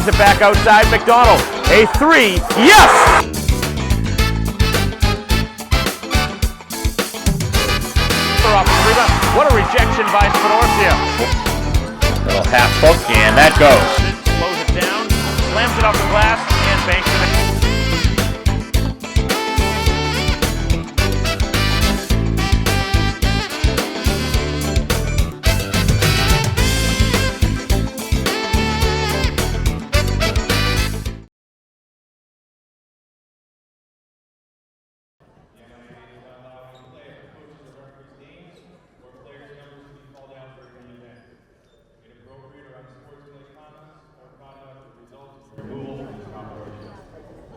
Brings it back outside. McDonald. A three. Yes! Off the rebound. What a rejection by Spinorzio. Little half hook, and that goes. Slows it down, slams it off the glass, and banks it.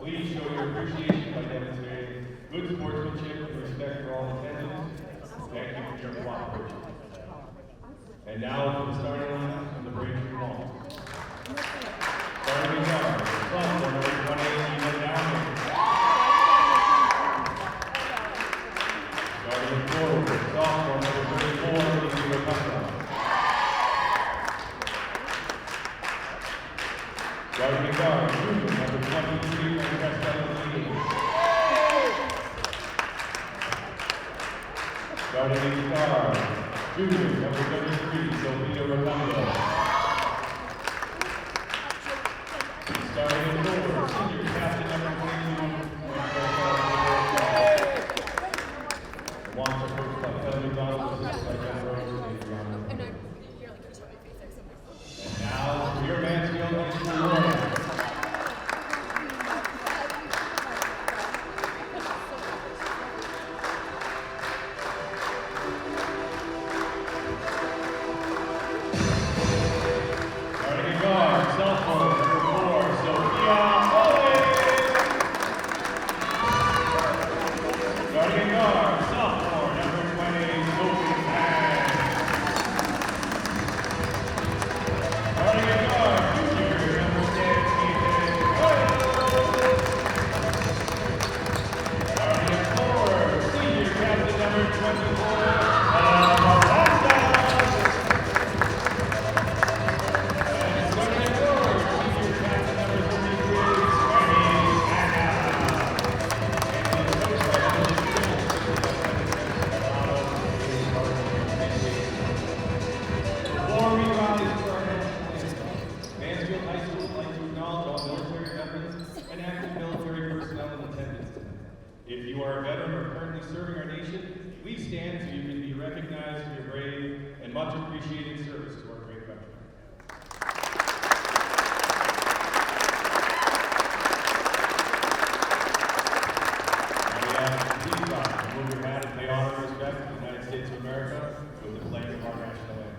Please show your appreciation by demonstrating good sportsmanship and respect for all attendants. Thank you for your cooperation. And now for the starting lineup from the Braintree Ball. Starting guard, sophomore number 28, Eva Downing. Starting forward, sophomore number 34, Eva Downing. Starting guard, junior number 23, Starting guard, junior number 33, Sophia Rotundo. Starting forward, senior captain number 22, Wants coached by Kelly McDonald, assisted by Jen Rose, and now for your Mansfield High School Warriors. Mansfield High School would like to acknowledge all military veterans and active military personnel in attendance today. If you are a veteran or currently serving our nation, please stand so you can be recognized for your brave and much appreciated service to our great country. Now we ask the police officers to move your hat and pay honor and respect to the United States of America with the flag of our national anthem.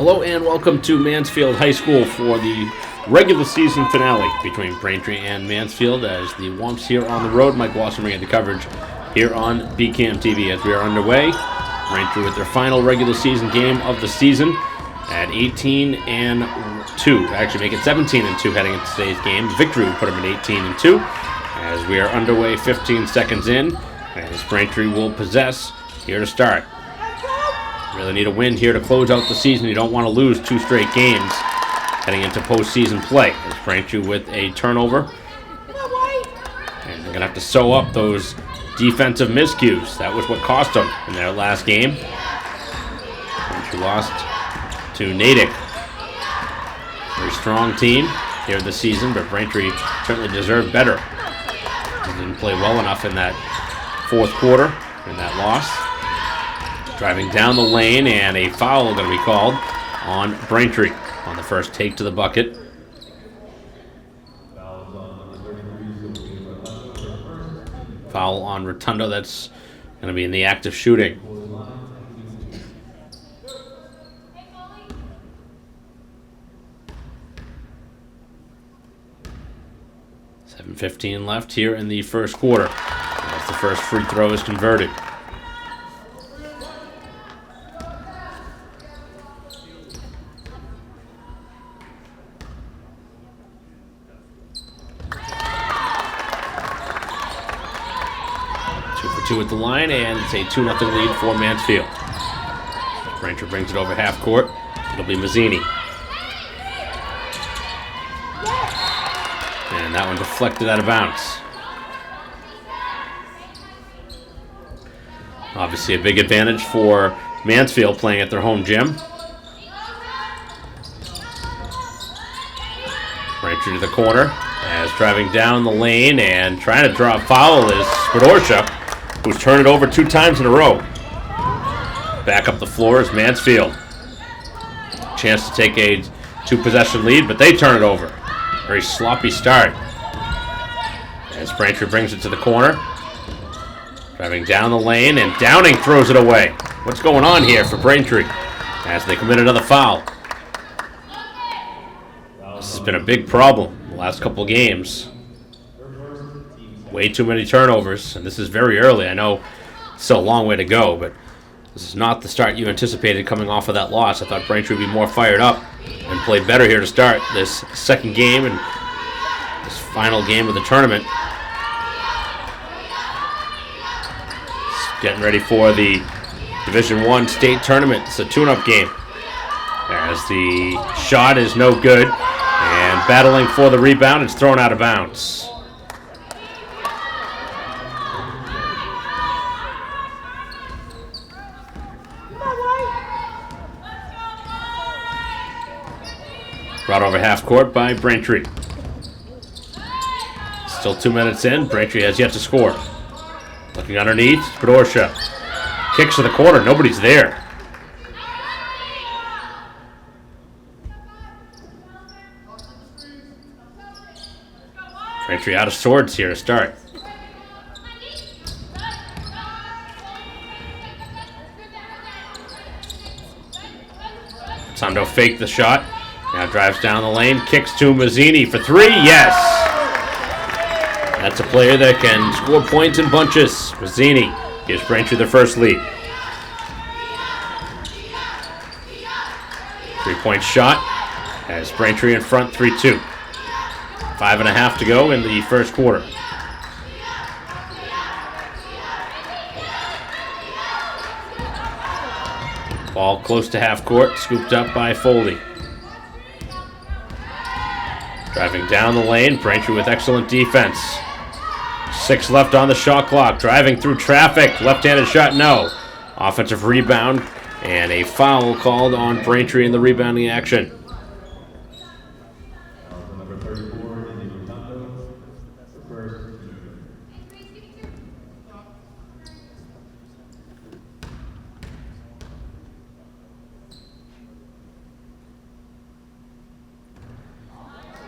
Hello and welcome to Mansfield High School for the regular season finale between Braintree and Mansfield as the Wumps here on the road. Mike Wasserman bringing the coverage here on BCAM TV as we are underway. Braintree with their final regular season game of the season at 18-2. Actually make it 17-2 heading into today's game. Victory would put them at 18-2 as we are underway 15 seconds in as Braintree will possess here to start. Really need a win here to close out the season. You don't want to lose 2 straight games heading into postseason play. As Braintree with a turnover. And they're going to have to sew up those defensive miscues. That was what cost them in their last game. Braintree lost to Natick. Very strong team here this season, but Braintree certainly deserved better. They didn't play well enough in that fourth quarter in that loss. Driving down the lane, and a foul going to be called on Braintree on the first take to the bucket. Foul on Rotundo. That's going to be in the act of shooting. .7:15 left here in the first quarter. As the first free throw is converted. At the line, and it's a 2-0 lead for Mansfield. Braintree brings it over half court. It'll be Mazzini. And that one deflected out of bounds. Obviously a big advantage for Mansfield playing at their home gym. Braintree to the corner as driving down the lane and trying to draw a foul is Spadorsha, who's turned it over 2 times in a row. Back up the floor is Mansfield. Chance to take a 2-possession lead, but they turn it over. Very sloppy start. As Braintree brings it to the corner. Driving down the lane, and Downing throws it away. What's going on here for Braintree as they commit another foul? This has been a big problem the last couple games. Way too many turnovers, and this is very early. I know it's still a long way to go, but this is not the start you anticipated coming off of that loss. I thought Braintree would be more fired up and play better here to start this second game and this final game of the tournament. Getting ready for the Division I state tournament. It's a tune-up game as the shot is no good, and battling for the rebound, it's thrown out of bounds. Brought over half court by Braintree. Still 2 minutes in. Braintree has yet to score. Looking underneath, Spadorsha. Kicks to the corner. Nobody's there. Braintree out of sorts here to start. Tondo faked the shot. Now drives down the lane, kicks to Mazzini for 3. Yes! That's a player that can score points in bunches. Mazzini gives Braintree their first lead. 3-point shot has Braintree in front 3-2. 5.5 to go in the first quarter. Ball close to half court, scooped up by Foley. Driving down the lane, Braintree with excellent defense. 6 left on the shot clock. Driving through traffic. Left-handed shot, no. Offensive rebound and a foul called on Braintree in the rebounding action.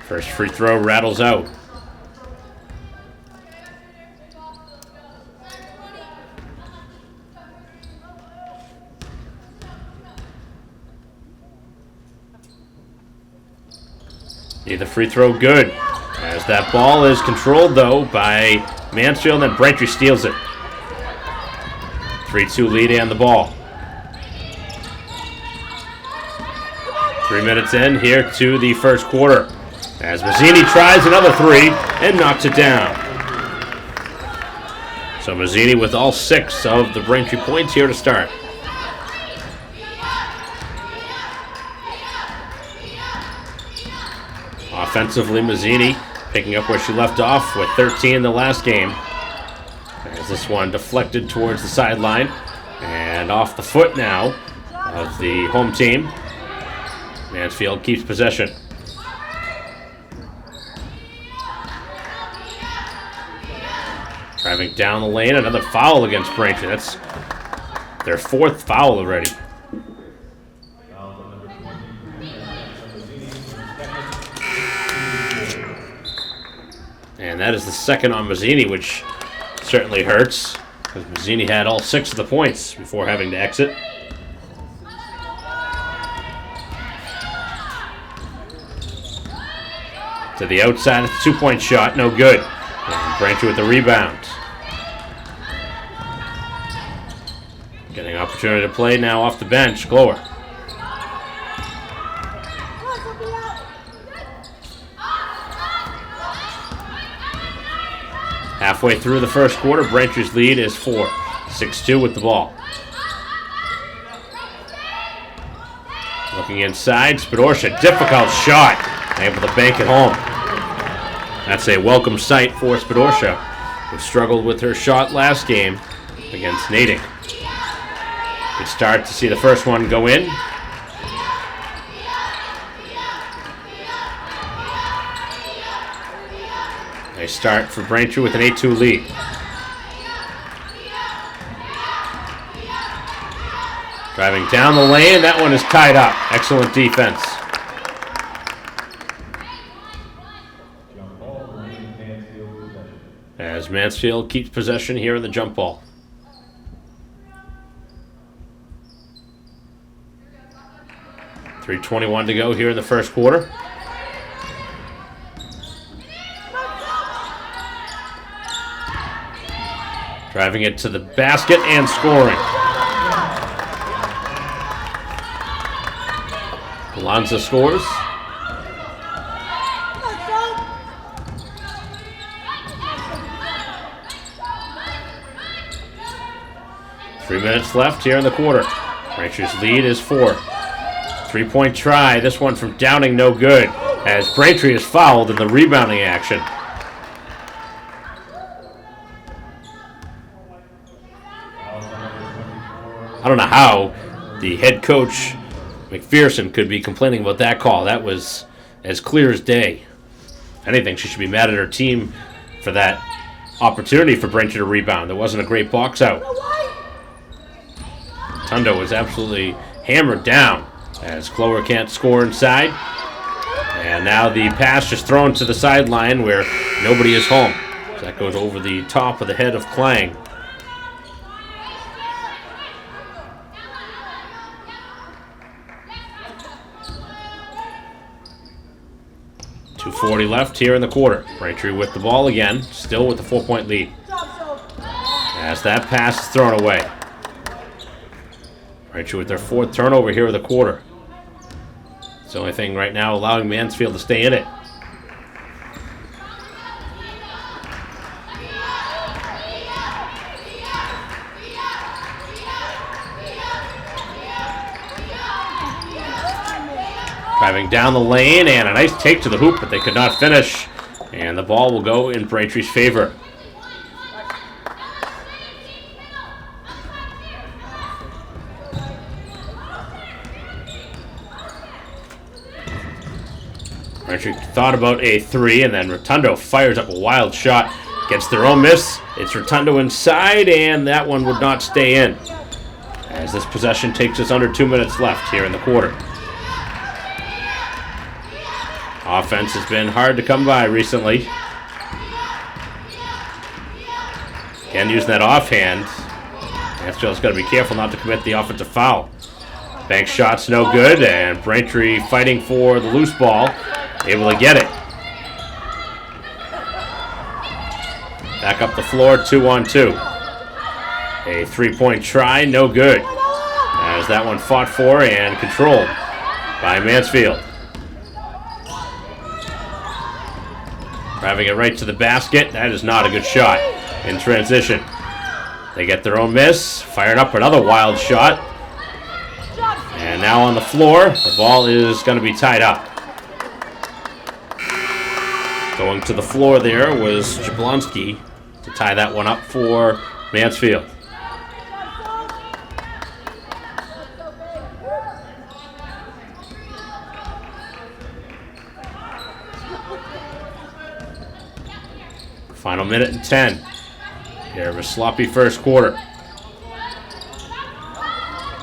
First free throw rattles out. Neither free throw good. As that ball is controlled, though, by Mansfield, and Braintree steals it. 3-2 lead and the ball. 3 minutes in here to the first quarter. As Mazzini tries another three and knocks it down. So Mazzini with all 6 of the Braintree points here to start. Offensively, Mazzini picking up where she left off with 13 in the last game. As this one deflected towards the sideline and off the foot now of the home team. Mansfield keeps possession. Driving down the lane, another foul against Braintree. That's their 4th foul already. And that is the 2nd on Mazzini, which certainly hurts, because Mazzini had all 6 of the points before having to exit. To the outside, it's a 2-point shot, no good. And Braintree with the rebound. Getting an opportunity to play now off the bench, Glower. Halfway through the first quarter, Braintree's lead is 4. 6-2 with the ball. Looking inside, Spidorsha, difficult shot. Able to bank it home. That's a welcome sight for Spidorsha, who struggled with her shot last game against Natick. Good start to see the first one go in. They start for Braintree with an 8-2 lead. Driving down the lane, that one is tied up. Excellent defense. As Mansfield keeps possession here in the jump ball. .321 to go here in the first quarter. Driving it to the basket and scoring. Alonzo scores. Three minutes left here in the quarter. Braintree's lead is 4. 3-point try. This one from Downing, no good. As Braintree is fouled in the rebounding action. I don't know how the head coach, McPherson, could be complaining about that call. That was as clear as day. If anything, she should be mad at her team for that opportunity for Braintree to rebound. There wasn't a great box out. Tundo was absolutely hammered down as Clower can't score inside. And now the pass just thrown to the sideline where nobody is home. So that goes over the top of the head of Klang. .240 left here in the quarter. Braintree with the ball again, still with the 4-point lead. As that pass is thrown away. Braintree with their 4th turnover here in the quarter. It's the only thing right now allowing Mansfield to stay in it. Driving down the lane and a nice take to the hoop, but they could not finish. And the ball will go in Braintree's favor. Braintree thought about a 3, and then Rotundo fires up a wild shot. Gets their own miss. It's Rotundo inside, and that one would not stay in. As this possession takes us under 2 minutes left here in the quarter. Offense has been hard to come by recently. Again, using that offhand. Mansfield's got to be careful not to commit the offensive foul. Bank shot's no good, and Braintree fighting for the loose ball. able to get it. Back up the floor, 2-on-2. A three-point try, no good. As that one fought for and controlled by Mansfield. Driving it right to the basket. That is not a good shot in transition. They get their own miss. Fired up another wild shot. And now on the floor, the ball is going to be tied up. Going to the floor there was Jablonski to tie that one up for Mansfield. Final minute and 10. Here of a sloppy first quarter.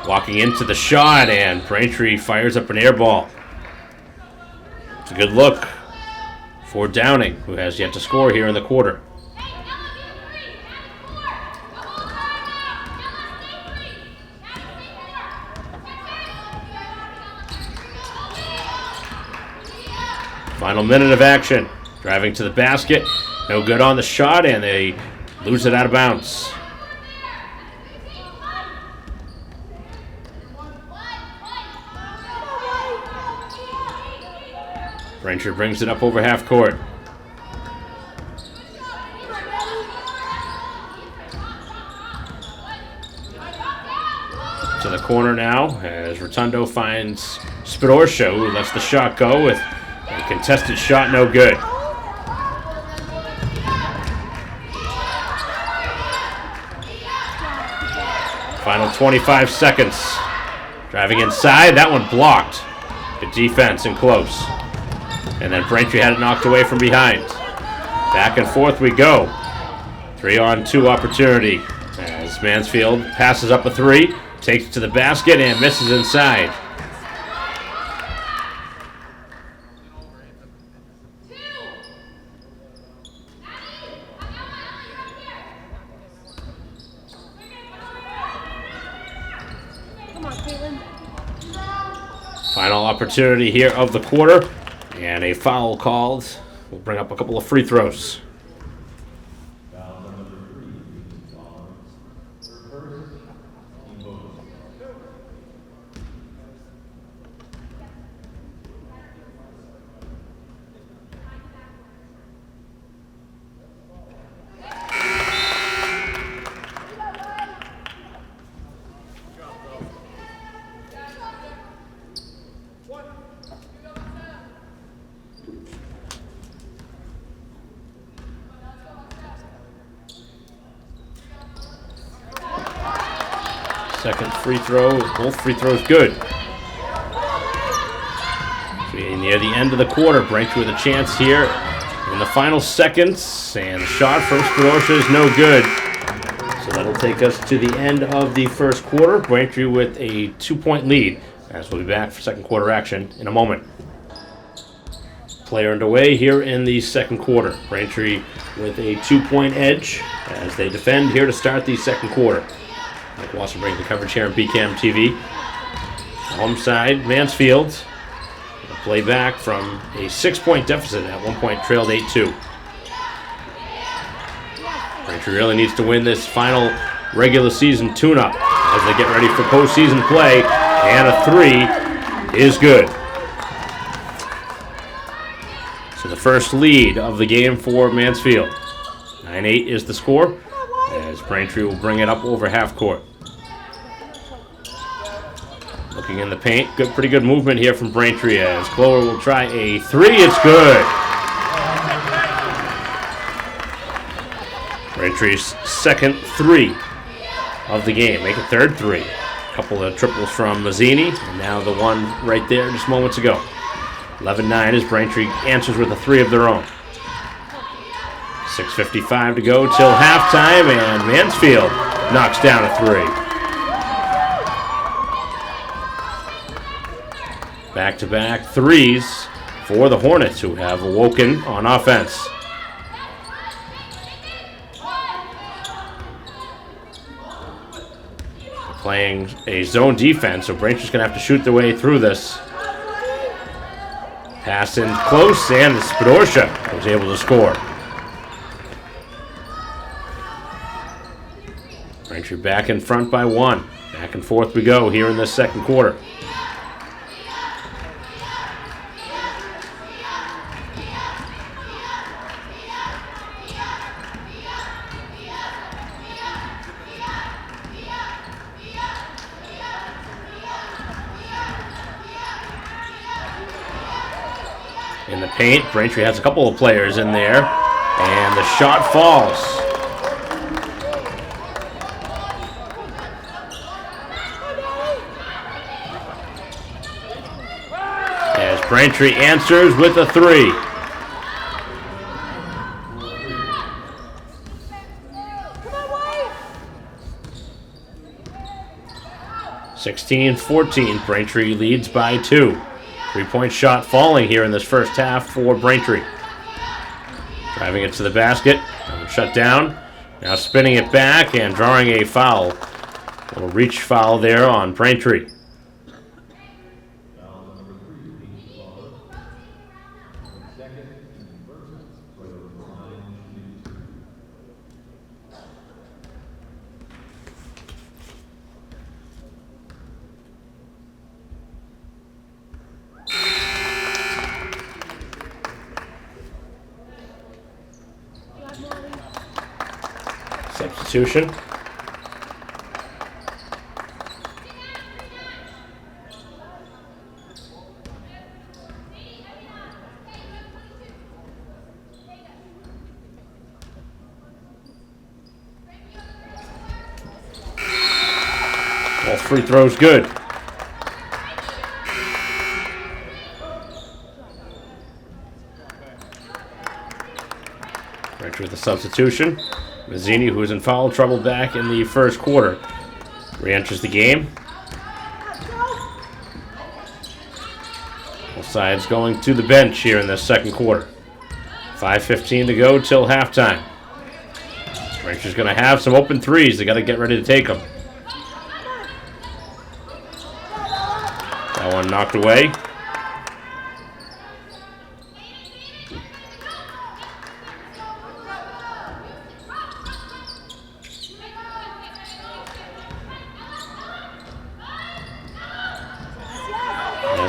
Walking into the shot, and Braintree fires up an air ball. It's a good look for Downing, who has yet to score here in the quarter. Final minute of action. Driving to the basket. No good on the shot, and they lose it out of bounds. Braintree brings it up over half court. To the corner now as Rotundo finds Spidorsha, who lets the shot go with a contested shot, no good. Final 25 seconds. Driving inside, that one blocked. Good defense and close. And then Braintree had it knocked away from behind. Back and forth we go. 3-on-2 opportunity as Mansfield passes up a three, takes it to the basket and misses inside. Final opportunity here of the quarter, and a foul called. We'll bring up a couple of free throws. Second free throw, both free throws good. Near the end of the quarter, Braintree with a chance here in the final seconds, and the shot from Spidorsha is no good. So that'll take us to the end of the first quarter. Braintree with a 2-point lead, as we'll be back for second quarter action in a moment. Play underway here in the second quarter. Braintree with a 2-point edge as they defend here to start the second quarter. Mike Wasser brings the coverage here on BCAM TV. Home side, Mansfield. Play back from a 6-point deficit. At one point trailed 8-2. Braintree really needs to win this final regular season tune-up as they get ready for postseason play. And a three is good. So the first lead of the game for Mansfield. 9-8 is the score, as Braintree will bring it up over half court. Looking in the paint, pretty good movement here from Braintree as Clover will try a three. It's good. Braintree's second three of the game. Make it third three. A couple of triples from Mazzini, and now the one right there just moments ago. 11-9 as Braintree answers with a three of their own. 6:55 to go till halftime, and Mansfield knocks down a three. Back-to-back threes for the Hornets, who have awoken on offense. Playing a zone defense, so Braintree's going to have to shoot their way through this. Pass in close, and Spidorsha was able to score. Braintree back in front by 1. Back and forth we go here in the second quarter. In the paint, Braintree has a couple of players in there, and the shot falls. As Braintree answers with a 3. – 16-14, Braintree leads by 2. 3-point shot falling here in this first half for Braintree. Driving it to the basket, shut down. Now spinning it back and drawing a foul. A little reach foul there on Braintree. Substitution. All free throws good. Braintree with the substitution. Mazzini, who was in foul trouble back in the first quarter, re-enters the game. Both sides going to the bench here in the second quarter. 5:15 to go till halftime. Braintree's going to have some open threes. They got to get ready to take them. That one knocked away.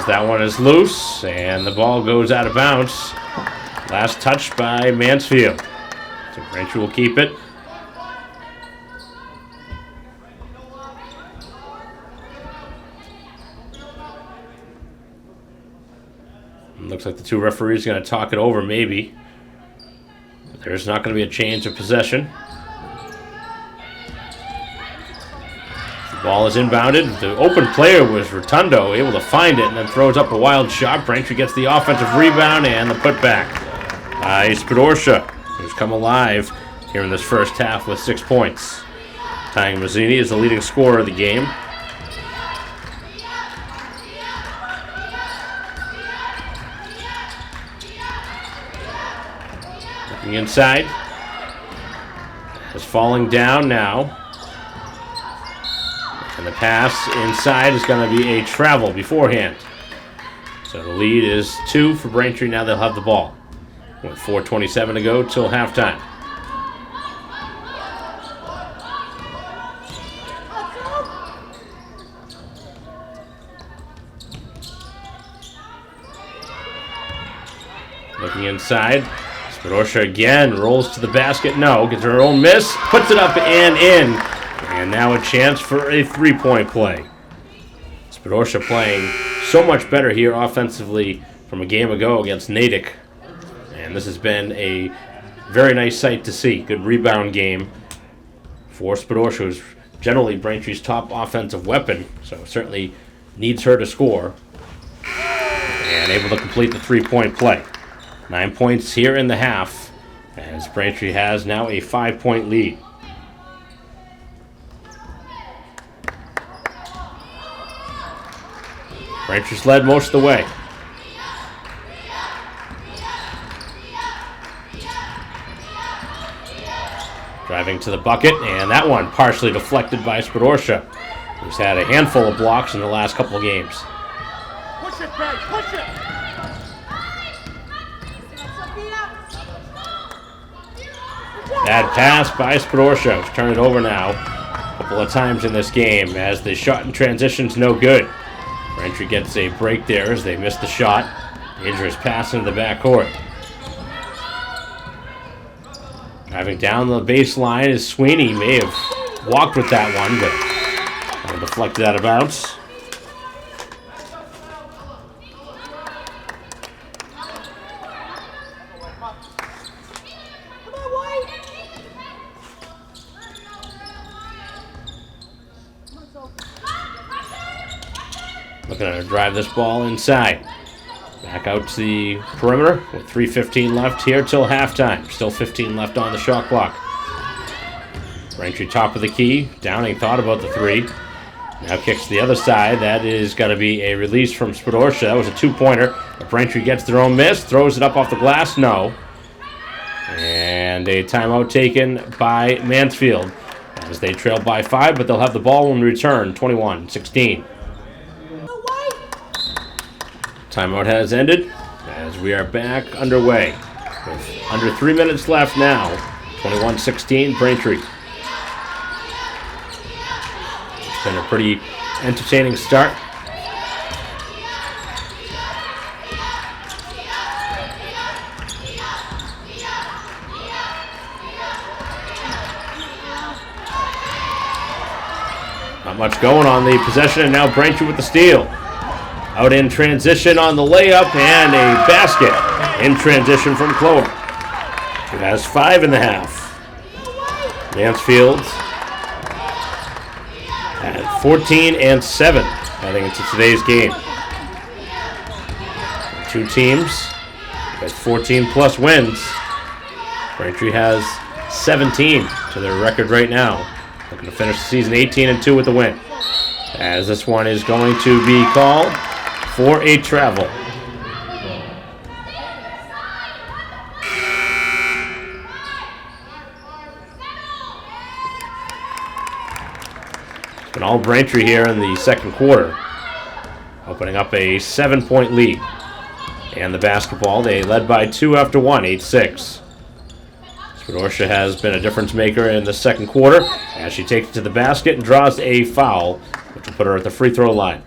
That one is loose, and the ball goes out of bounds. Last touch by Mansfield. So Braintree will keep it. Looks like the two referees are going to talk it over, maybe. But there's not going to be a change of possession. Ball is inbounded. The open player was Rotundo, able to find it and then throws up a wild shot. Braintree gets the offensive rebound and the putback by Spidorsha, who's come alive here in this first half with 6 points. Tying Mazzini is the leading scorer of the game. Looking inside. Is falling down now. And the pass inside is going to be a travel beforehand. So the lead is 2 for Braintree. Now they'll have the ball with 4:27 to go till halftime. Looking inside. Spidorsha again rolls to the basket. No, gets her own miss. Puts it up and in. And now a chance for a 3-point play. Spidorsha playing so much better here offensively from a game ago against Natick. And this has been a very nice sight to see. Good rebound game for Spidorsha, who's generally Braintree's top offensive weapon. So certainly needs her to score. And able to complete the 3-point play. 9 points here in the half, as Braintree has now a 5-point lead. Braintree's led most of the way. Driving to the bucket, and that one partially deflected by Spidorsha, who's had a handful of blocks in the last couple of games. Push it, Greg, push it! Bad pass by Spadorcia. He's turned it over now a couple of times in this game as the shot in transition's no good. Braintree gets a break there as they miss the shot. Dangerous pass into the backcourt. Driving down the baseline is Sweeney. May have walked with that one, but deflected out of bounds. Looking to drive this ball inside. Back out to the perimeter with 3:15 left here till halftime. Still 15 left on the shot clock. Braintree top of the key. Downing thought about the three. Now kicks to the other side. That is going to be a release from Spadorcia. That was a two-pointer. But Braintree gets their own miss. Throws it up off the glass. No. And a timeout taken by Mansfield as they trail by 5, but they'll have the ball when we return. 21-16. Timeout has ended as we are back underway with under 3 minutes left now. 21-16 Braintree. It's been a pretty entertaining start. Not much going on the possession, and now Braintree with the steal. Out in transition on the layup, and a basket in transition from Clower. It has 5 in the half. Mansfield at 14-7 heading into today's game. Two teams with 14-plus wins. Braintree has 17 to their record right now. Looking to finish the season 18-2 with the win. As this one is going to be called for a travel. It's been all Braintree here in the second quarter, opening up a 7-point lead. And the basketball, they led by 2 after 1, 8-6. Spadorcia has been a difference maker in the second quarter as she takes it to the basket and draws a foul, which will put her at the free throw line.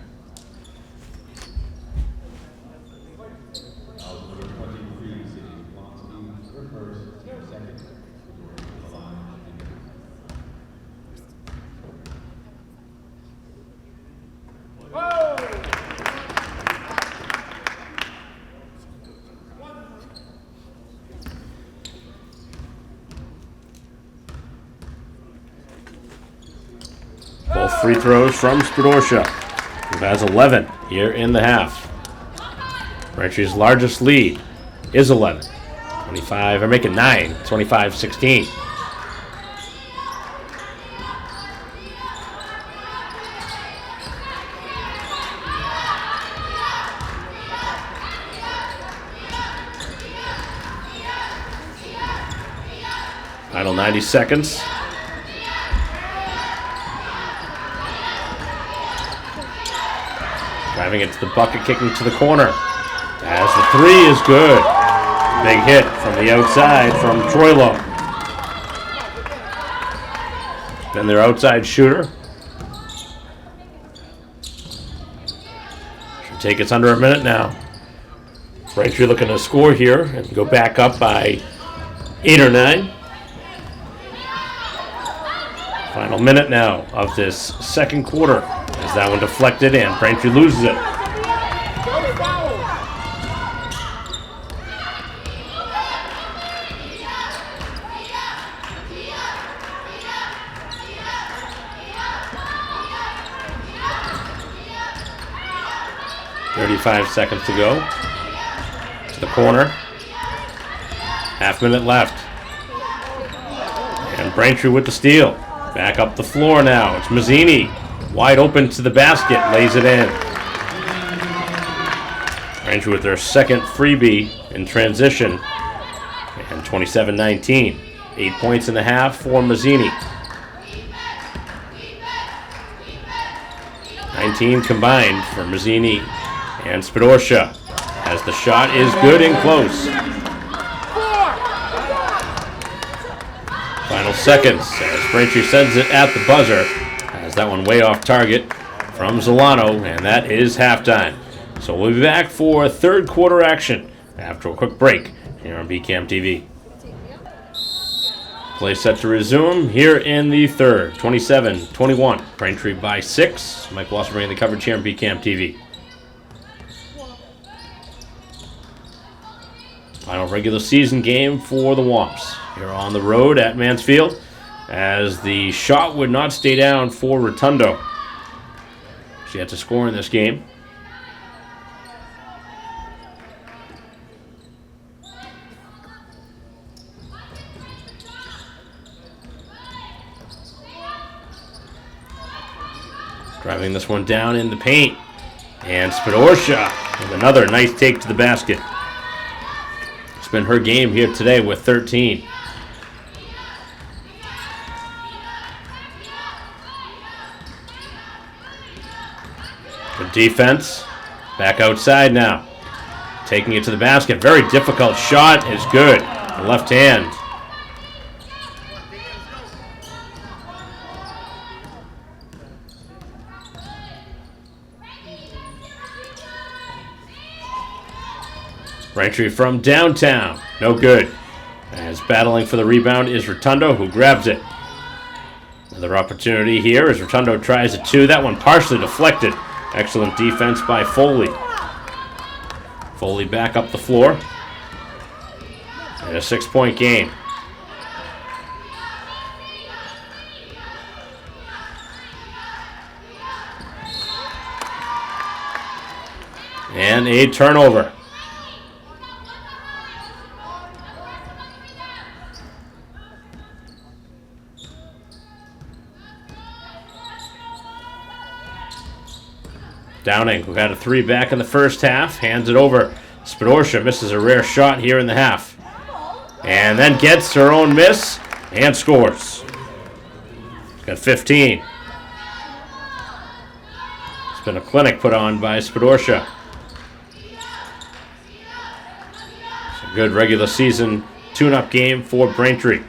Both free throws from Spadorcia, who has 11 here in the half. Braintree's largest lead is 11. 25, or make it 9, 25-16. Final 90 seconds. Driving it to the bucket, kicking to the corner. As the three is good. Big hit from the outside from Troilo. Then their outside shooter. Should take us under a minute now. Braintree looking to score here and go back up by 8 or 9. Final minute now of this second quarter. As that one deflected and Braintree loses it. .35 seconds to go. To the corner. Half minute left. And Braintree with the steal. Back up the floor now. It's Mazzini. Wide open to the basket, lays it in. Braintree with their second freebie in transition. And 27-19. 8 points in the half for Mazzini. 19 combined for Mazzini and Spadorcia. As the shot is good and close. Final seconds as Braintree sends it at the buzzer. Has that one way off target from Zolano, and that is halftime. So we'll be back for third quarter action after a quick break here on BCAM TV. Play set to resume here in the third. 27-21. Braintree by 6. Mike Wasser bringing the coverage here on BCAM TV. Final regular season game for the Womps here on the road at Mansfield, as the shot would not stay down for Rotundo. She had to score in this game. Driving this one down in the paint. And Spidorsha with another nice take to the basket. It's been her game here today with 13. Good defense. Back outside now. Taking it to the basket. Very difficult shot is good. The left hand. Braintree from downtown. No good. As battling for the rebound is Rotundo, who grabs it. Another opportunity here as Rotundo tries a two. That one partially deflected. Excellent defense by Foley. Foley back up the floor. And a 6-point game. And a turnover. Downing, who had a 3 back in the first half, hands it over. Spidorsha misses a rare shot here in the half. And then gets her own miss and scores. She's got 15. It's been a clinic put on by Spidorsha. It's a good regular season tune-up game for Braintree.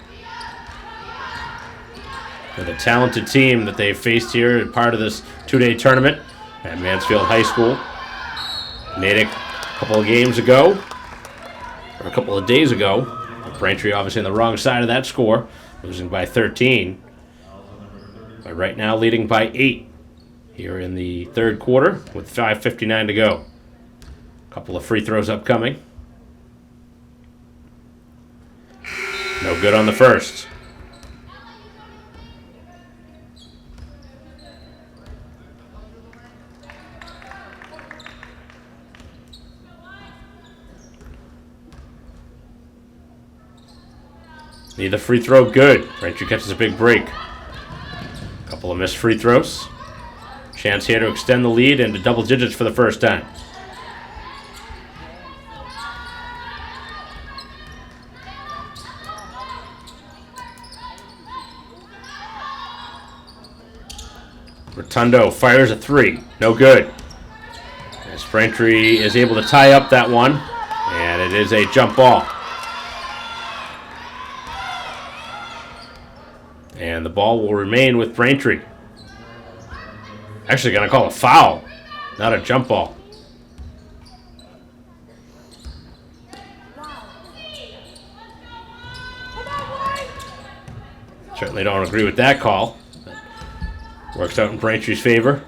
With a talented team that they've faced here, part of this 2-day tournament at Mansfield High School. Made it a couple of games ago, or a couple of days ago. Braintree obviously on the wrong side of that score, losing by 13. But right now leading by 8 here in the third quarter with 5:59 to go. A couple of free throws upcoming. No good on the first. Neither free throw good. Braintree catches a big break. Couple of missed free throws. Chance here to extend the lead into double digits for the first time. Rotundo fires a 3. No good. As Braintree is able to tie up that one. And it is a jump ball. And the ball will remain with Braintree. Actually going to call a foul, not a jump ball. Certainly don't agree with that call. Works out in Braintree's favor.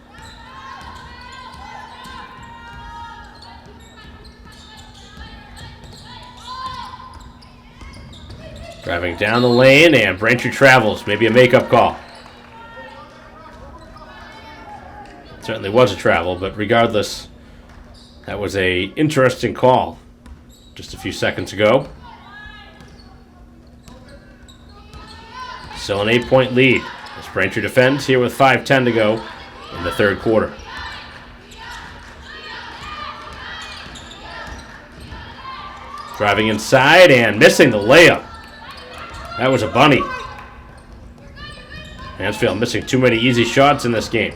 Driving down the lane, and Braintree travels. Maybe a makeup call. Certainly was a travel, but regardless, that was a interesting call just a few seconds ago. Still an 8-point lead as Braintree defends here with 5:10 to go in the third quarter. Driving inside and missing the layup. That was a bunny. Mansfield missing too many easy shots in this game.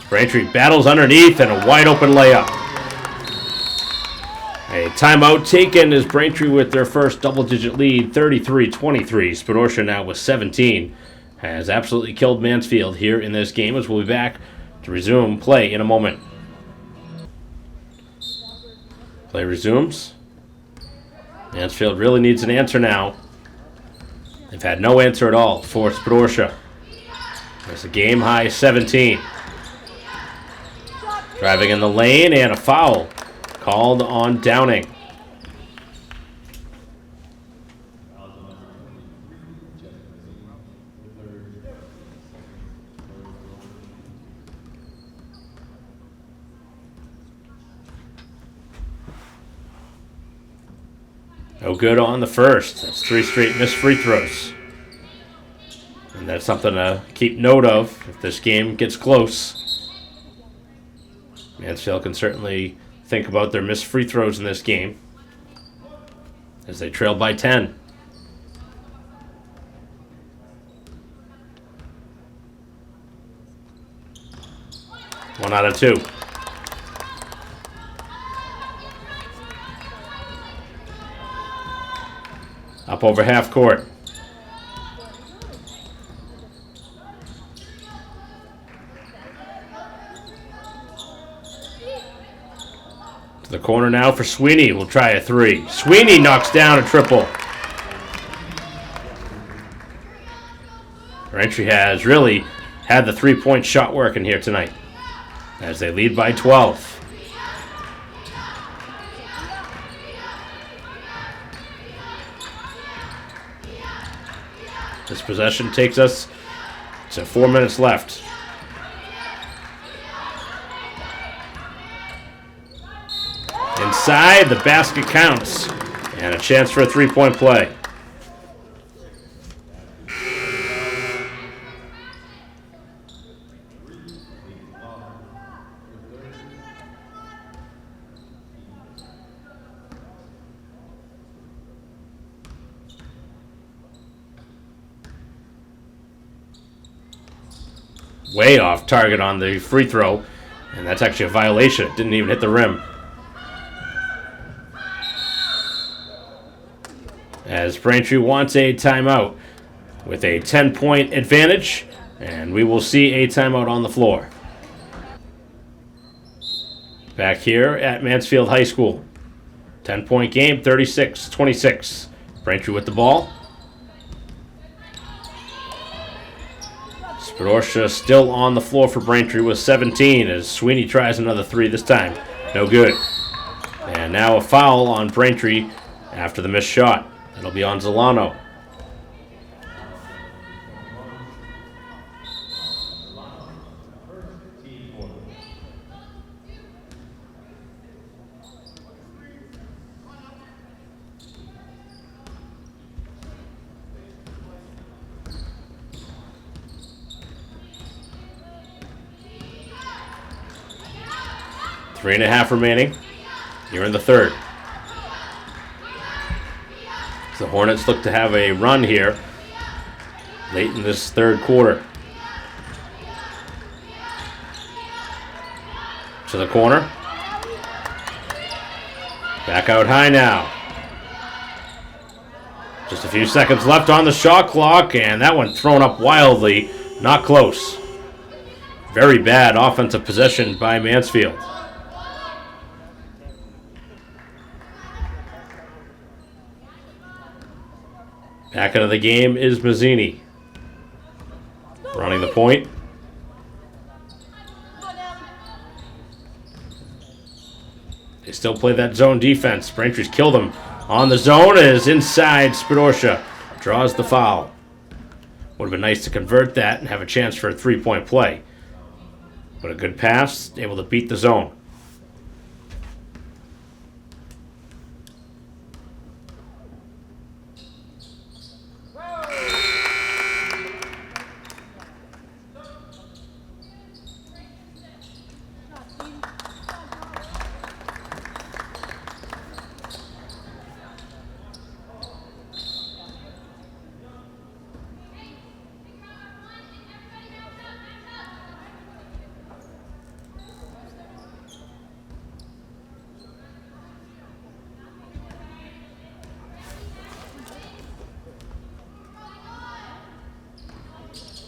Braintree battles underneath and a wide open layup. A timeout taken is Braintree with their first double-digit lead, 33-23. Spadorcia now with 17 has absolutely killed Mansfield here in this game, as we'll be back to resume play in a moment. Play resumes. Mansfield really needs an answer now. They've had no answer at all for Spadorcia. There's a game-high 17. Driving in the lane and a foul called on Downing. No good on the first. That's 3 straight missed free throws. And that's something to keep note of if this game gets close. Mansfield can certainly think about their missed free throws in this game as they trail by 10. One out of two. Up over half court. To the corner now for Sweeney. We'll try a three. Sweeney knocks down a triple. Braintree has really had the three-point shot working here tonight as they lead by 12. This possession takes us to 4 minutes left. Inside, the basket counts. And a chance for a three-point play. Way off target on the free throw, and that's actually a violation. It didn't even hit the rim. As Braintree wants a timeout with a 10-point advantage, and we will see a timeout on the floor. Back here at Mansfield High School. 10-point game, 36-26. Braintree with the ball. Spadorcia still on the floor for Braintree with 17 as Sweeney tries another three this time. No good. And now a foul on Braintree after the missed shot. It'll be on Zolano. Three and a half remaining here in the third. The Hornets look to have a run here late in this third quarter. To the corner. Back out high now. Just a few seconds left on the shot clock, and that one thrown up wildly. Not close. Very bad offensive possession by Mansfield. Back into the game is Mazzini. Running the point. They still play that zone defense. Braintree's killed them on the zone as inside Spadorcia draws the foul. Would have been nice to convert that and have a chance for a three-point play. But a good pass, able to beat the zone.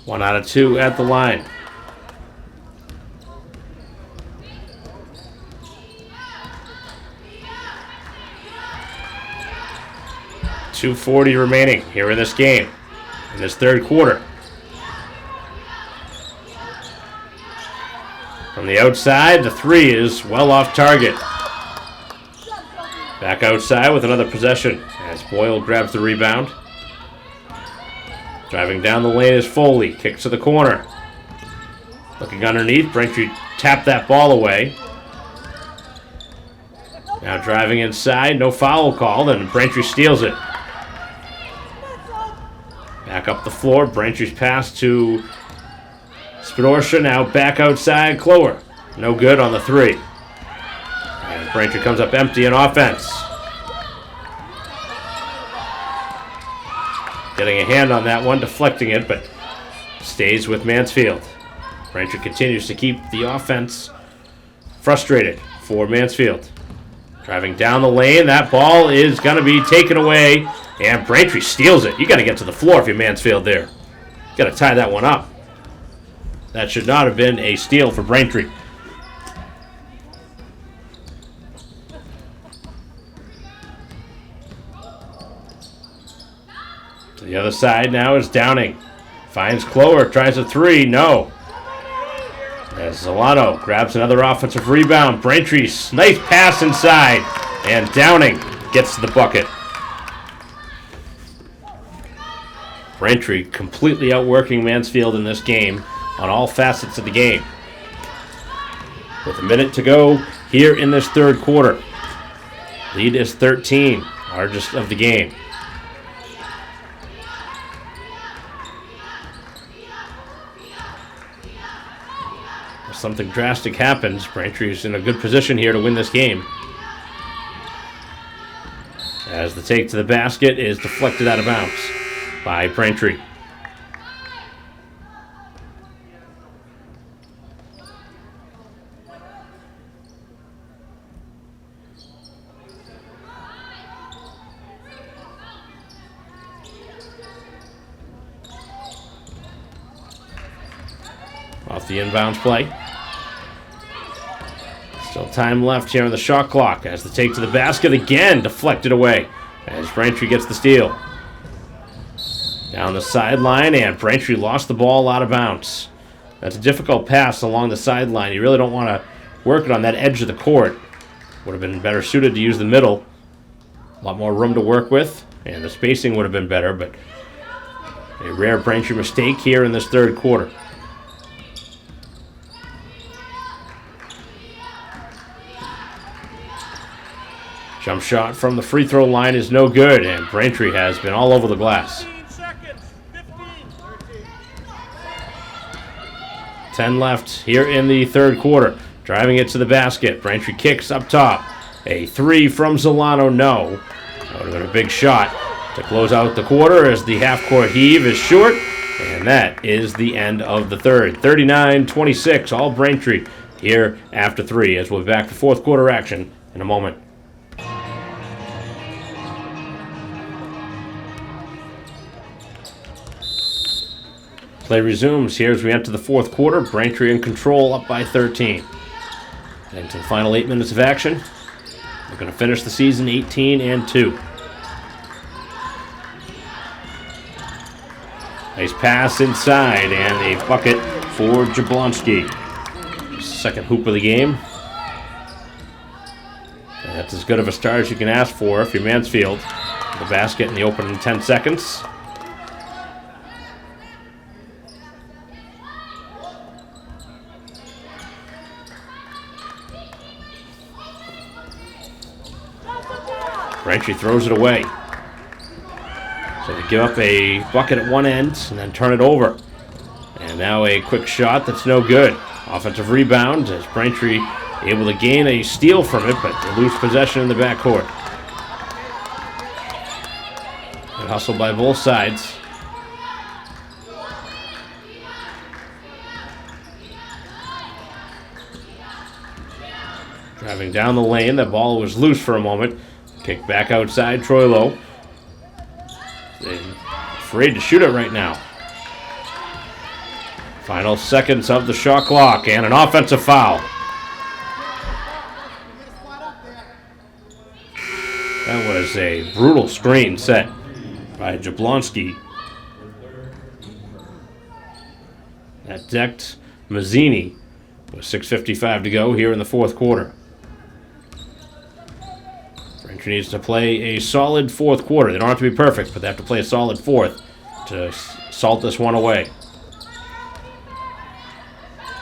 1 out of 2 at the line. .240 remaining here in this game, in this third quarter. From the outside, the three is well off target. Back outside with another possession as Boyle grabs the rebound. Driving down the lane is Foley. Kicks to the corner. Looking underneath, Braintree tapped that ball away. Now driving inside, no foul called, and Braintree steals it. Back up the floor, Braintree's pass to Spinoza, now back outside, Clower. No good on the three. And Braintree comes up empty in offense. Getting a hand on that one, deflecting it, but stays with Mansfield. Braintree continues to keep the offense frustrated for Mansfield. Driving down the lane, that ball is going to be taken away, and Braintree steals it. You got to get to the floor if you're Mansfield there. Got to tie that one up. That should not have been a steal for Braintree. To the other side now is Downing. Finds Clower, tries a three, no. As Zolano grabs another offensive rebound. Braintree's nice pass inside, and Downing gets to the bucket. Braintree completely outworking Mansfield in this game on all facets of the game. With a minute to go here in this third quarter. Lead is 13, largest of the game. If something drastic happens, Braintree is in a good position here to win this game. As the take to the basket is deflected out of bounds by Braintree. Off the inbounds play. Still time left here on the shot clock as the take to the basket again deflected away as Braintree gets the steal. Down the sideline, and Braintree lost the ball out of bounds. That's a difficult pass along the sideline. You really don't want to work it on that edge of the court. Would have been better suited to use the middle. A lot more room to work with, and the spacing would have been better, but a rare Braintree mistake here in this third quarter. Jump shot from the free throw line is no good, and Braintree has been all over the glass. 10 left here in the third quarter. Driving it to the basket. Braintree kicks up top. A three from Zolano, no. That would have been a big shot to close out the quarter as the half-court heave is short, and that is the end of the third. 39-26, all Braintree here after three, as we'll be back for fourth quarter action in a moment. Play resumes here as we enter the fourth quarter. Braintree in control, up by 13. Heading to the final 8 minutes of action. We're going to finish the season 18-2. Nice pass inside and a bucket for Jablonski. Second hoop of the game. And that's as good of a start as you can ask for if you're Mansfield. The basket in the opening 10 seconds. Braintree throws it away. So they give up a bucket at one end and then turn it over. And now a quick shot that's no good. Offensive rebound as Braintree able to gain a steal from it, but they lose possession in the backcourt. Good hustle by both sides. Driving down the lane, the ball was loose for a moment. Kick back outside, Troilo. Afraid to shoot it right now. Final seconds of the shot clock and an offensive foul. That was a brutal screen set by Jablonski. That decked Mazzini with 6:55 to go here in the fourth quarter. Braintree needs to play a solid fourth quarter. They don't have to be perfect, but they have to play a solid fourth to salt this one away.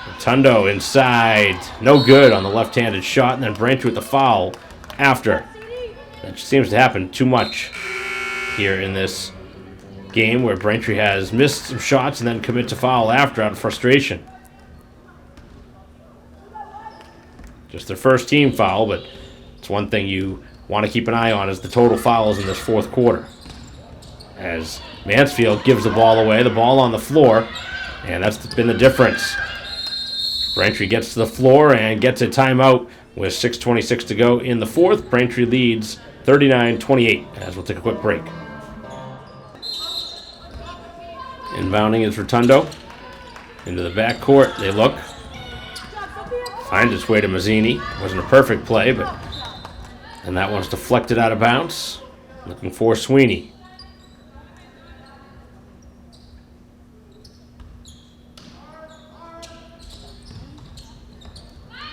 Rotundo inside. No good on the left-handed shot, and then Braintree with the foul after. That seems to happen too much here in this game where Braintree has missed some shots and then commits a foul after out of frustration. Just their first team foul, but it's one thing you want to keep an eye on is the total fouls in this fourth quarter. As Mansfield gives the ball away, the ball on the floor, and that's been the difference. Braintree gets to the floor and gets a timeout with 6:26 to go in the fourth. Braintree leads 39-28 as we'll take a quick break. Inbounding is Rotundo. Into the backcourt they look. Finds its way to Mazzini. Wasn't a perfect play, but and that one's deflected out of bounds. Looking for Sweeney.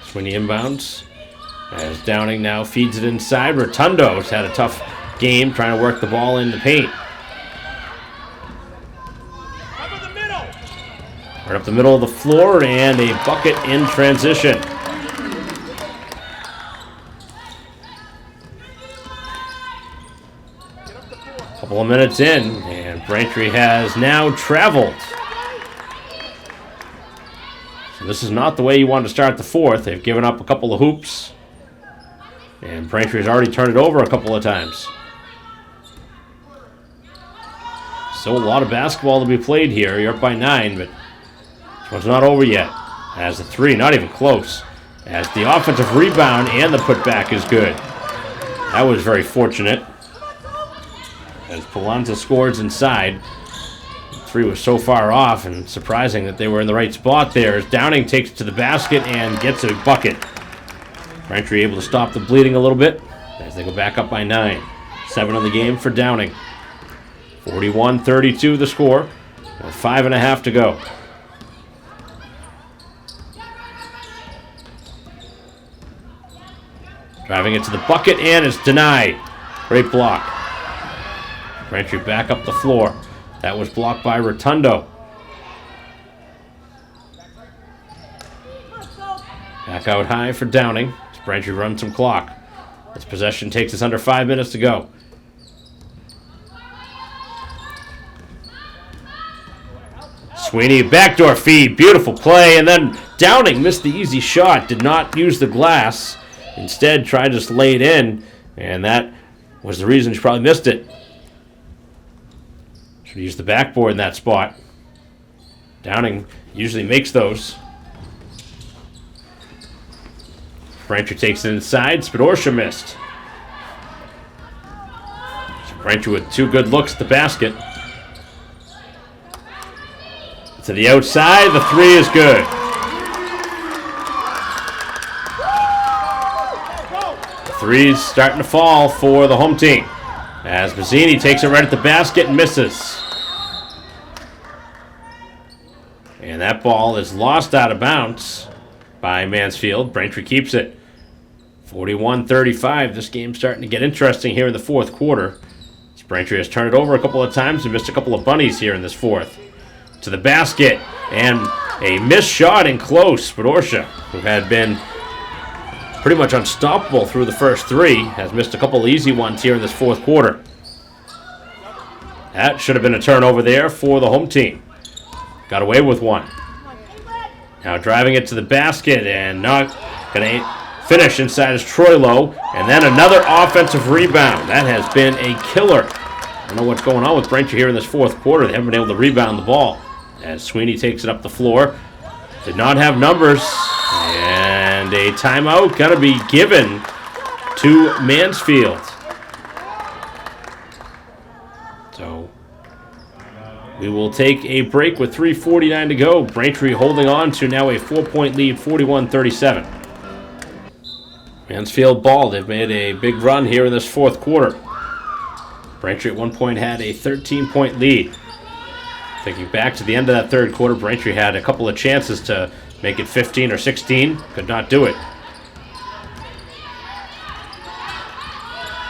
Sweeney inbounds. As Downing now feeds it inside. Rotundo's had a tough game trying to work the ball in the paint. Right up the middle of the floor and a bucket in transition. Couple of minutes in, and Braintree has now traveled. So this is not the way you want to start the fourth. They've given up a couple of hoops, and Braintree has already turned it over a couple of times. So a lot of basketball to be played here. You're up by 9, but this one's not over yet. As the three, not even close. As the offensive rebound and the putback is good. That was very fortunate. As Palanza scores inside. The three was so far off and surprising that they were in the right spot there. As Downing takes it to the basket and gets a bucket. Braintree able to stop the bleeding a little bit as they go back up by 9. 7 on the game for Downing. 41-32 the score with 5.5 to go. Driving it to the bucket and it's denied. Great block. Braintree back up the floor. That was blocked by Rotundo. Back out high for Downing. As Braintree runs some clock. This possession takes us under 5 minutes to go. Sweeney, backdoor feed, beautiful play, and then Downing missed the easy shot, did not use the glass, instead tried to just lay it in, and that was the reason she probably missed it. Should use the backboard in that spot. Downing usually makes those. Braintree takes it inside, Spidorsha missed. So Braintree with 2 good looks at the basket. To the outside, the 3 is good. The 3's starting to fall for the home team. As Mazzini takes it right at the basket and misses. And that ball is lost out of bounds by Mansfield. Braintree keeps it. 41-35. This game's starting to get interesting here in the fourth quarter. As Braintree has turned it over a couple of times and missed a couple of bunnies here in this fourth. To the basket, and a missed shot in close. Spidorsha, who had been pretty much unstoppable through the first 3, has missed a couple easy ones here in this fourth quarter. That should have been a turnover there for the home team. Got away with one. Now driving it to the basket and not going to finish inside is Troilo, and then another offensive rebound. That has been a killer. I don't know what's going on with Braintree here in this fourth quarter. They haven't been able to rebound the ball. As Sweeney takes it up the floor. Did not have numbers. And a timeout got to be given to Mansfield. So We will take a break with 3:49 to go. Braintree holding on to now a 4-point lead, 41-37. Mansfield ball. They've made a big run here in this fourth quarter. Braintree at one point had a 13-point lead. Thinking back to the end of that third quarter, Braintree had a couple of chances to make it 15 or 16. Could not do it.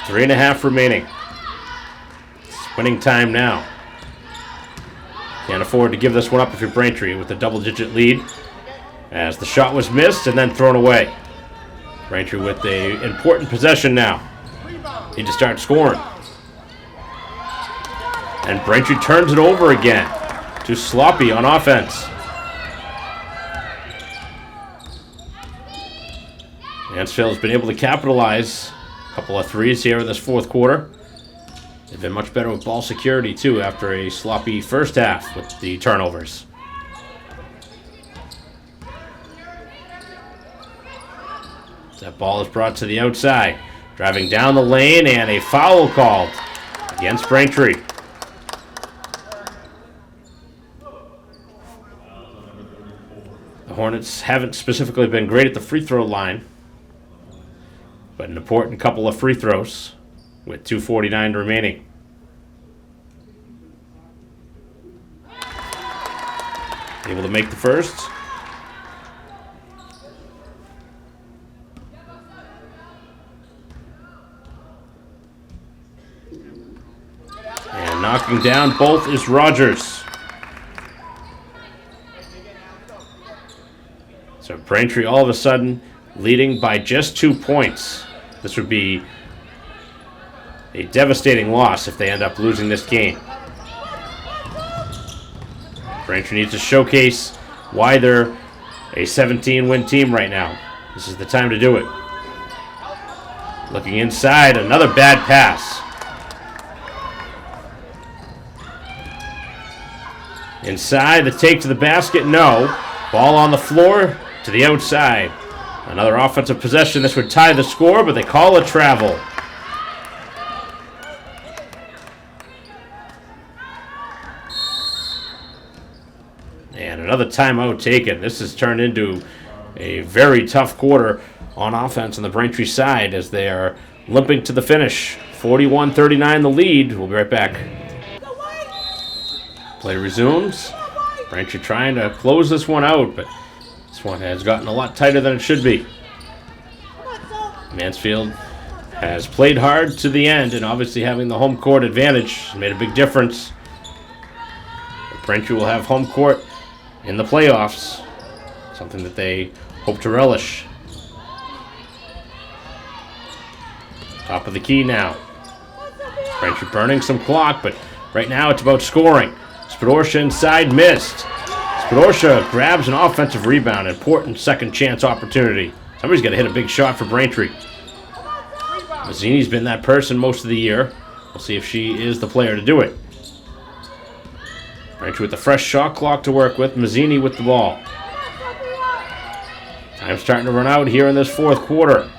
3.5 remaining. It's winning time now. Can't afford to give this one up if you're Braintree with a double-digit lead, as the shot was missed and then thrown away. Braintree with the important possession now. Need to start scoring. And Braintree turns it over again. Too sloppy on offense. Mansfield has been able to capitalize. A couple of threes here in this fourth quarter. They've been much better with ball security, too, after a sloppy first half with the turnovers. That ball is brought to the outside. Driving down the lane, and a foul called against Braintree. The Hornets haven't specifically been great at the free throw line, but an important couple of free throws with 2:49 remaining. Able to make the first. And knocking down both is Rogers. So Braintree all of a sudden leading by just 2 points. This would be a devastating loss if they end up losing this game. Braintree needs to showcase why they're a 17-win team right now. This is the time to do it. Looking inside, another bad pass. Inside, the take to the basket, no. Ball on the floor to the outside. Another offensive possession. This would tie the score, but they call a travel. And another timeout taken. This has turned into a very tough quarter on offense on the Braintree side as they are limping to the finish. 41-39 the lead. We'll be right back. Play resumes. Braintree trying to close this one out, but this one has gotten a lot tighter than it should be. Mansfield has played hard to the end, and obviously having the home court advantage made a big difference. But Braintree will have home court in the playoffs, something that they hope to relish. Top of the key now. Braintree burning some clock, but right now it's about scoring. Spadorsha inside, missed. Spadorsha grabs an offensive rebound, important second chance opportunity. Somebody's got to hit a big shot for Braintree. Mazzini's been that person most of the year. We'll see if she is the player to do it. Braintree with the fresh shot clock to work with. Mazzini with the ball. Time starting to run out here in this fourth quarter.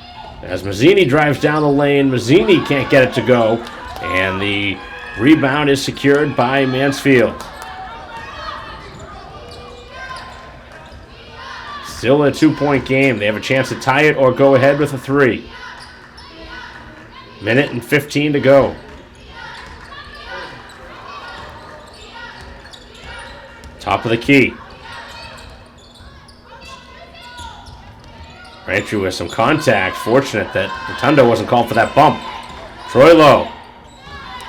As Mazzini drives down the lane, Mazzini can't get it to go. And the rebound is secured by Mansfield. Still a 2-point game. They have a chance to tie it or go ahead with a 3. Minute and 15 to go. Top of the key. Braintree with some contact. Fortunate that Rotundo wasn't called for that bump. Troilo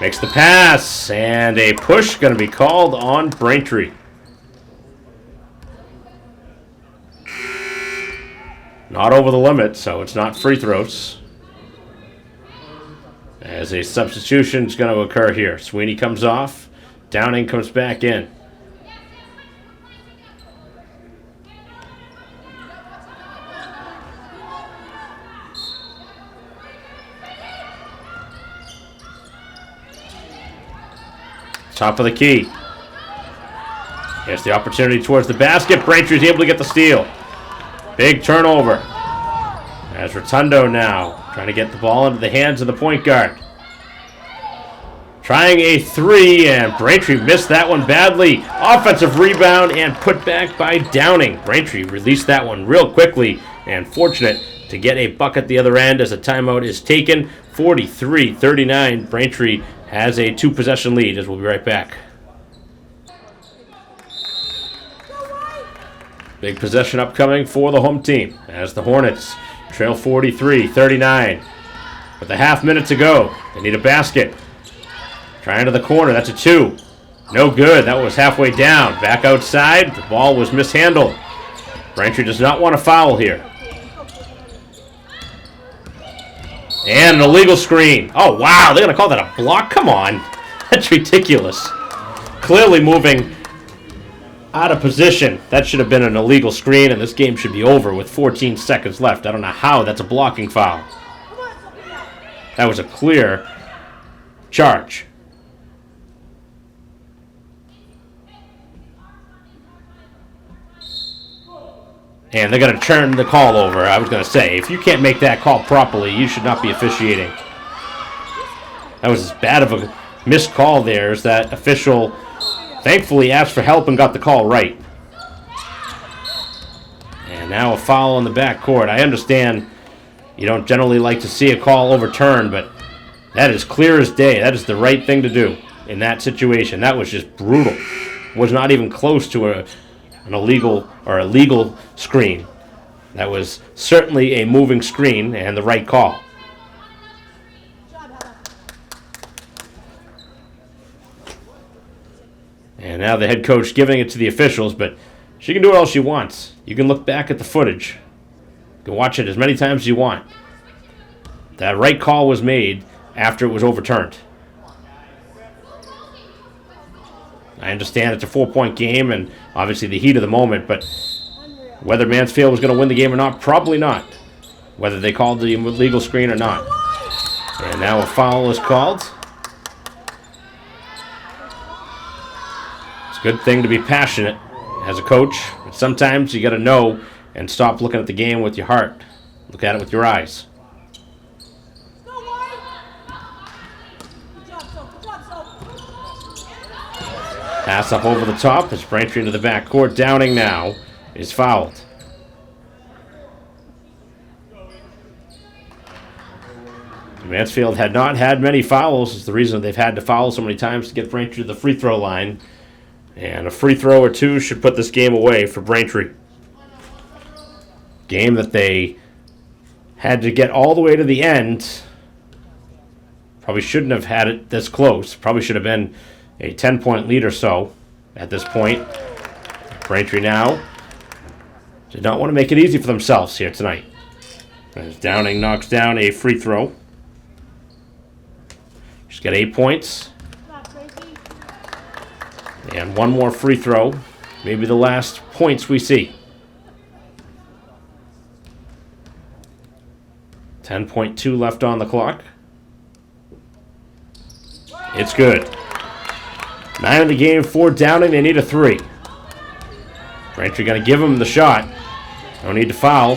makes the pass, and a push going to be called on Braintree. Not over the limit, so it's not free throws. As a substitution is going to occur here. Sweeney comes off. Downing comes back in. Top of the key. Here's the opportunity towards the basket. Braintree is able to get the steal. Big turnover. As Rotundo now trying to get the ball into the hands of the point guard. Trying a three, and Braintree missed that one badly. Offensive rebound and put back by Downing. Braintree released that one real quickly, and fortunate to get a bucket the other end as a timeout is taken. 43-39. Braintree has a 2-possession lead as we'll be right back. Big possession upcoming for the home team as the Hornets trail 43-39. With a half minute to go, they need a basket. Trying to the corner, that's a 2. No good, that was halfway down. Back outside, the ball was mishandled. Braintree does not want to foul here. And an illegal screen. Oh, wow, they're going to call that a block? Come on. That's ridiculous. Clearly moving out of position. That should have been an illegal screen, and this game should be over with 14 seconds left. I don't know how that's a blocking foul. That was a clear charge. And they're going to turn the call over. I was going to say, if you can't make that call properly, you should not be officiating. That was as bad of a missed call there as that official thankfully asked for help and got the call right. And now a foul on the backcourt. I understand you don't generally like to see a call overturned, but that is clear as day. That is the right thing to do in that situation. That was just brutal. Was not even close to an illegal or a legal screen. That was certainly a moving screen and the right call. And now the head coach giving it to the officials, but she can do it all she wants. You can look back at the footage. You can watch it as many times as you want. That right call was made after it was overturned. I understand it's a 4-point game and obviously the heat of the moment, but whether Mansfield was going to win the game or not, probably not. Whether they called the illegal screen or not. And now a foul is called. It's a good thing to be passionate as a coach, but sometimes you got to know and stop looking at the game with your heart. Look at it with your eyes. Pass up over the top as Braintree into the backcourt. Downing now is fouled. Mansfield had not had many fouls. It's the reason they've had to foul so many times to get Braintree to the free throw line. And a free throw or two should put this game away for Braintree. Game that they had to get all the way to the end. Probably shouldn't have had it this close. Probably should have been a 10-point lead or so at this point. Braintree now did not want to make it easy for themselves here tonight. As Downing knocks down a free throw. She's got 8 points. And one more free throw. Maybe the last points we see. 10.2 left on the clock. It's good. 9 in the game for Downing. They need a 3. Braintree going to give them the shot. No need to foul.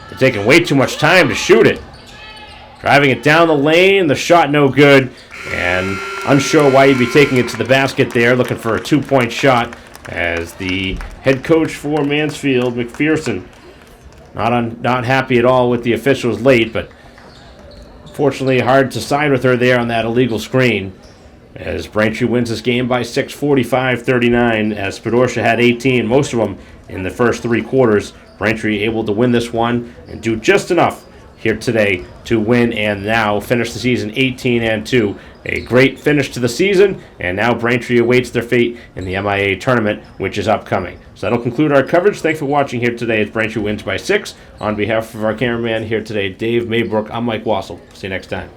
They're taking way too much time to shoot it. Driving it down the lane. The shot no good. And unsure why you'd be taking it to the basket there. Looking for a 2-point shot. As the head coach for Mansfield, McPherson, not happy at all with the officials late. But fortunately hard to side with her there on that illegal screen. As Braintree wins this game by 6, 45-39, as Spadorcia had 18, most of them in the first 3 quarters. Braintree able to win this one and do just enough here today to win and now finish the season 18-2. A great finish to the season, and now Braintree awaits their fate in the MIA tournament, which is upcoming. So that'll conclude our coverage. Thanks for watching here today as Braintree wins by 6. On behalf of our cameraman here today, Dave Maybrook, I'm Mike Wassel. See you next time.